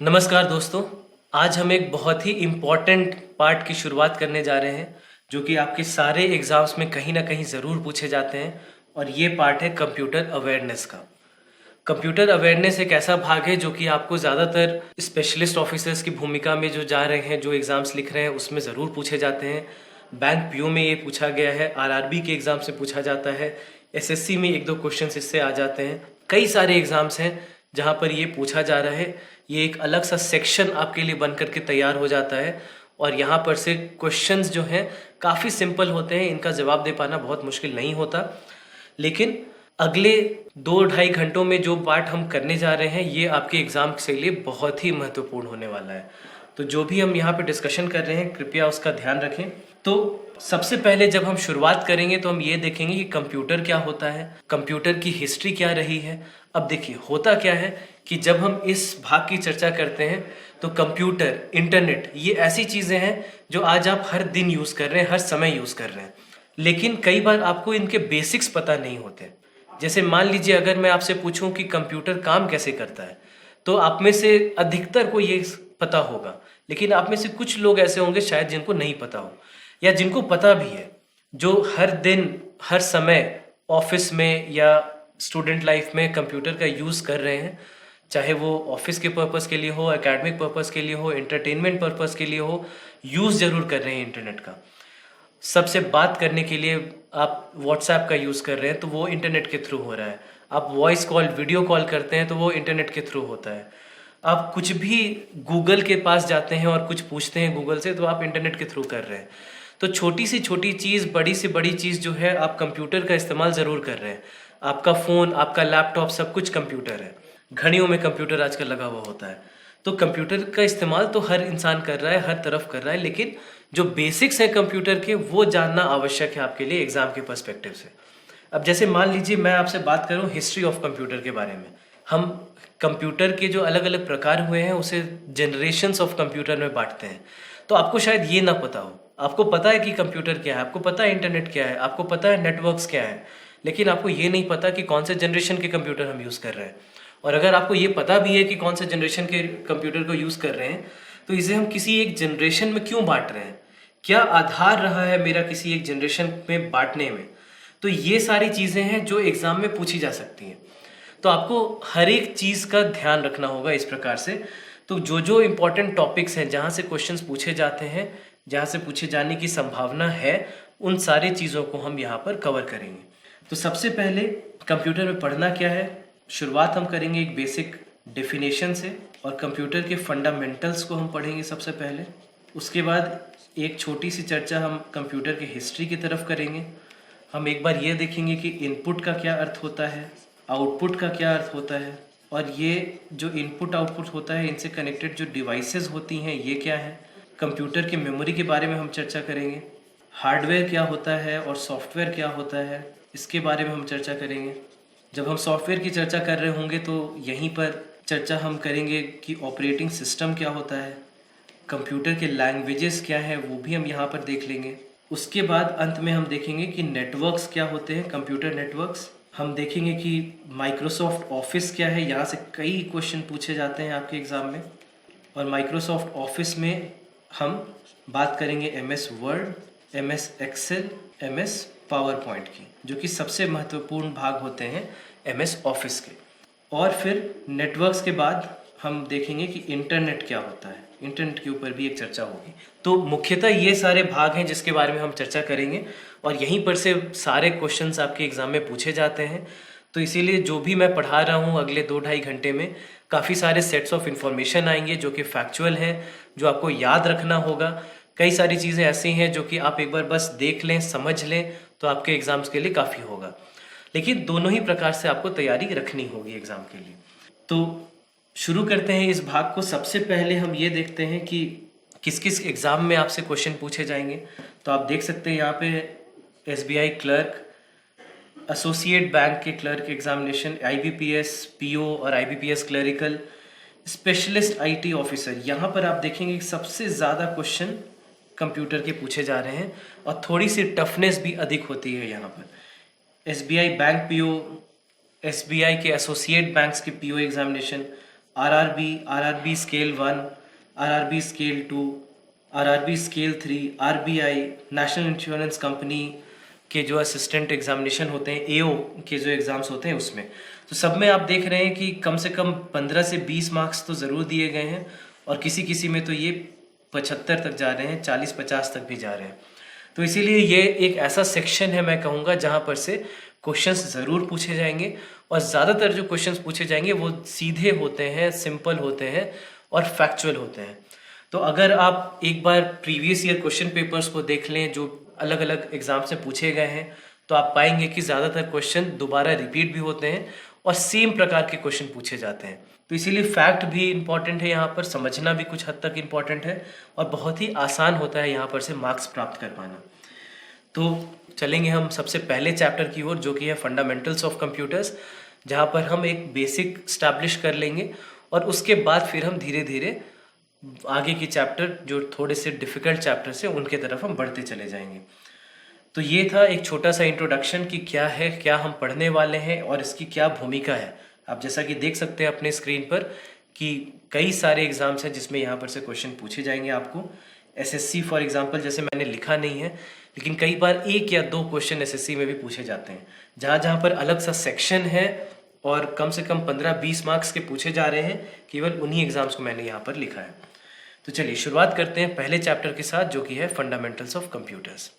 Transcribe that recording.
नमस्कार दोस्तों। आज हम एक बहुत ही इम्पॉर्टेंट पार्ट की शुरुआत करने जा रहे हैं जो कि आपके सारे एग्ज़ाम्स में कहीं ना कहीं ज़रूर पूछे जाते हैं। और ये पार्ट है कंप्यूटर अवेयरनेस का। कंप्यूटर अवेयरनेस एक ऐसा भाग है जो कि आपको ज़्यादातर स्पेशलिस्ट ऑफिसर्स की भूमिका में जो जा रहे हैं, जो एग्ज़ाम्स लिख रहे हैं, उसमें ज़रूर पूछे जाते हैं। बैंक पीओ में ये पूछा गया है, आरआरबी के एग्ज़ाम से पूछा जाता है, एसएससी में एक दो क्वेश्चंस इससे आ जाते हैं। कई सारे एग्ज़ाम्स हैं जहाँ पर ये पूछा जा रहा है। ये एक अलग सा सेक्शन आपके लिए बन करके तैयार हो जाता है और यहाँ पर से क्वेश्चंस जो हैं काफ़ी सिंपल होते हैं, इनका जवाब दे पाना बहुत मुश्किल नहीं होता। लेकिन अगले 2-2.5 घंटों में जो पार्ट हम करने जा रहे हैं ये आपके एग्ज़ाम के लिए बहुत ही महत्वपूर्ण होने वाला है। तो जो भी हम यहाँ पे डिस्कशन कर रहे हैं कृपया उसका ध्यान रखें। तो सबसे पहले जब हम शुरुआत करेंगे तो हम ये देखेंगे कि कंप्यूटर क्या होता है, कंप्यूटर की हिस्ट्री क्या रही है। अब देखिए होता क्या है कि जब हम इस भाग की चर्चा करते हैं तो कंप्यूटर, इंटरनेट ये ऐसी चीज़ें हैं जो आज आप हर दिन यूज़ कर रहे हैं, हर समय यूज़ कर रहे हैं। लेकिन कई बार आपको इनके बेसिक्स पता नहीं होते। जैसे मान लीजिए अगर मैं आपसे पूछूं कि कंप्यूटर काम कैसे करता है तो आप में से अधिकतर को ये पता होगा, लेकिन आप में से कुछ लोग ऐसे होंगे शायद जिनको नहीं पता हो या जिनको पता भी है, जो हर दिन हर समय ऑफिस में या स्टूडेंट लाइफ में कंप्यूटर का यूज़ कर रहे हैं। चाहे वो ऑफिस के पर्पज़ के लिए हो, एकेडमिक पर्पज़ के लिए हो, एंटरटेनमेंट पर्पज़ के लिए हो, यूज़ ज़रूर कर रहे हैं इंटरनेट का। सबसे बात करने के लिए आप व्हाट्सएप का यूज़ कर रहे हैं तो वो इंटरनेट के थ्रू हो रहा है। आप वॉइस कॉल, वीडियो कॉल करते हैं तो वो इंटरनेट के थ्रू होता है। आप कुछ भी गूगल के पास जाते हैं और कुछ पूछते हैं गूगल से तो आप इंटरनेट के थ्रू कर रहे हैं। तो छोटी सी छोटी चीज़, बड़ी से बड़ी चीज़ जो है आप कंप्यूटर का इस्तेमाल ज़रूर कर रहे हैं। आपका फ़ोन, आपका लैपटॉप सब कुछ कंप्यूटर है। घड़ियों में कंप्यूटर आजकल लगा हुआ होता है। तो कंप्यूटर का इस्तेमाल तो हर इंसान कर रहा है, हर तरफ कर रहा है, लेकिन जो बेसिक्स हैं कंप्यूटर के वो जानना आवश्यक है आपके लिए एग्जाम के पर्सपेक्टिव से। अब जैसे मान लीजिए मैं आपसे बात करूं हिस्ट्री ऑफ कंप्यूटर के बारे में। हम कंप्यूटर के जो अलग अलग प्रकार हुए हैं उसे जनरेशन्स ऑफ कंप्यूटर में बांटते हैं। तो आपको शायद ये ना पता हो। आपको पता है कि कंप्यूटर क्या है, आपको पता है इंटरनेट क्या है, आपको पता है नेटवर्क्स क्या है, लेकिन आपको ये नहीं पता कि कौन से जनरेशन के कंप्यूटर हम यूज़ कर रहे हैं। और अगर आपको ये पता भी है कि कौन से जनरेशन के कंप्यूटर को यूज़ कर रहे हैं तो इसे हम किसी एक जनरेशन में क्यों बांट रहे हैं, क्या आधार रहा है मेरा किसी एक जनरेशन में बांटने में। तो ये सारी चीज़ें हैं जो एग्ज़ाम में पूछी जा सकती हैं। तो आपको हर एक चीज़ का ध्यान रखना होगा इस प्रकार से। तो जो जो इम्पोर्टेंट टॉपिक्स हैं जहाँ से क्वेश्चंस पूछे जाते हैं, जहाँ से पूछे जाने की संभावना है, उन सारी चीज़ों को हम यहाँ पर कवर करेंगे। तो सबसे पहले कंप्यूटर में पढ़ना क्या है, शुरुआत हम करेंगे एक बेसिक डेफिनेशन से और कंप्यूटर के फंडामेंटल्स को हम पढ़ेंगे सबसे पहले। उसके बाद एक छोटी सी चर्चा हम कंप्यूटर के हिस्ट्री की तरफ करेंगे। हम एक बार ये देखेंगे कि इनपुट का क्या अर्थ होता है, आउटपुट का क्या अर्थ होता है, और ये जो इनपुट आउटपुट होता है इनसे कनेक्टेड जो डिवाइसेस होती हैं ये क्या है। कंप्यूटर की मेमोरी के बारे में हम चर्चा करेंगे। हार्डवेयर क्या होता है और सॉफ्टवेयर क्या होता है इसके बारे में हम चर्चा करेंगे। जब हम सॉफ्टवेयर की चर्चा कर रहे होंगे तो यहीं पर चर्चा हम करेंगे कि ऑपरेटिंग सिस्टम क्या होता है, कंप्यूटर के लैंग्वेजेस क्या हैं वो भी हम यहाँ पर देख लेंगे। उसके बाद अंत में हम देखेंगे कि नेटवर्क्स क्या होते हैं, कंप्यूटर नेटवर्क्स। हम देखेंगे कि माइक्रोसॉफ्ट ऑफिस क्या है, यहाँ से कई क्वेश्चन पूछे जाते हैं आपके एग्ज़ाम में। और माइक्रोसॉफ्ट ऑफिस में हम बात करेंगे MS word, MS excel, MS power point की, जो कि सबसे महत्वपूर्ण भाग होते हैं MS ऑफिस के। और फिर नेटवर्क्स के बाद हम देखेंगे कि इंटरनेट क्या होता है, इंटरनेट के ऊपर भी एक चर्चा होगी। तो मुख्यतः ये सारे भाग हैं जिसके बारे में हम चर्चा करेंगे और यहीं पर से सारे क्वेश्चंस आपके एग्ज़ाम में पूछे जाते हैं। तो इसीलिए जो भी मैं पढ़ा रहा हूँ अगले 2-2.5 घंटे में काफ़ी सारे सेट्स ऑफ इन्फॉर्मेशन आएंगे जो कि फैक्चुअल हैं, जो आपको याद रखना होगा। कई सारी चीज़ें ऐसी हैं जो कि आप एक बार बस देख लें, समझ लें तो आपके एग्ज़ाम्स के लिए काफ़ी होगा। लेकिन दोनों ही प्रकार से आपको तैयारी रखनी होगी एग्ज़ाम के लिए। तो शुरू करते हैं इस भाग को। सबसे पहले हम ये देखते हैं कि किस किस एग्ज़ाम में आपसे क्वेश्चन पूछे जाएंगे। तो आप देख सकते हैं यहाँ पे SBI क्लर्क, एसोसिएट बैंक के क्लर्क एग्जामिनेशन, IBPS PO और IBPS clerical, specialist IT officer. यहाँ पर आप देखेंगे कि सबसे ज़्यादा क्वेश्चन कंप्यूटर के पूछे जा रहे हैं और थोड़ी सी टफनेस भी अधिक होती है यहाँ पर। SBI बैंक PO, SBI के एसोसिएट बैंक्स के PO examination, RRB scale 1, RRB scale 2, RRB scale 3, RBI, national insurance company के जो असिस्टेंट एग्जामिनेशन होते हैं, एओ के जो एग्ज़ाम्स होते हैं उसमें, तो सब में आप देख रहे हैं कि कम से कम 15 से 20 मार्क्स तो ज़रूर दिए गए हैं, और किसी किसी में तो ये 75 तक जा रहे हैं, 40-50 तक भी जा रहे हैं। तो इसीलिए ये एक ऐसा सेक्शन है, मैं कहूँगा, जहाँ पर से क्वेश्चंस ज़रूर पूछे जाएंगे, और ज़्यादातर जो क्वेश्चंस पूछे जाएंगे वो सीधे होते हैं, सिंपल होते हैं और फैक्चुअल होते हैं। तो अगर आप एक बार प्रीवियस ईयर क्वेश्चन पेपर्स को देख लें जो अलग अलग एग्जाम से पूछे गए हैं, तो आप पाएंगे कि ज़्यादातर क्वेश्चन दोबारा रिपीट भी होते हैं और सेम प्रकार के क्वेश्चन पूछे जाते हैं। तो इसीलिए फैक्ट भी इम्पॉर्टेंट है, यहाँ पर समझना भी कुछ हद तक इम्पॉर्टेंट है, और बहुत ही आसान होता है यहाँ पर से मार्क्स प्राप्त कर पाना। तो चलेंगे हम सबसे पहले चैप्टर की ओर, जो कि है फंडामेंटल्स ऑफ कंप्यूटर्स, जहाँ पर हम एक बेसिक स्टैब्लिश कर लेंगे, और उसके बाद फिर हम धीरे धीरे आगे के चैप्टर जो थोड़े से डिफ़िकल्ट चैप्टर्स हैं उनके तरफ हम बढ़ते चले जाएंगे। तो ये था एक छोटा सा इंट्रोडक्शन कि क्या है, क्या हम पढ़ने वाले हैं और इसकी क्या भूमिका है। आप जैसा कि देख सकते हैं अपने स्क्रीन पर कि कई सारे एग्जाम्स हैं जिसमें यहाँ पर से क्वेश्चन पूछे जाएंगे आपको। एसएससी फॉर एग्जांपल जैसे मैंने लिखा नहीं है, लेकिन कई बार 1 या 2 क्वेश्चन एसएससी में भी पूछे जाते हैं, जहाँ जहाँ पर अलग सा सेक्शन है और कम से कम 15-20 मार्क्स के पूछे जा रहे हैं, केवल उन्हीं एग्जाम्स को मैंने यहाँ पर लिखा है। तो चलिए शुरुआत करते हैं पहले चैप्टर के साथ, जो कि है फंडामेंटल्स ऑफ कंप्यूटर्स।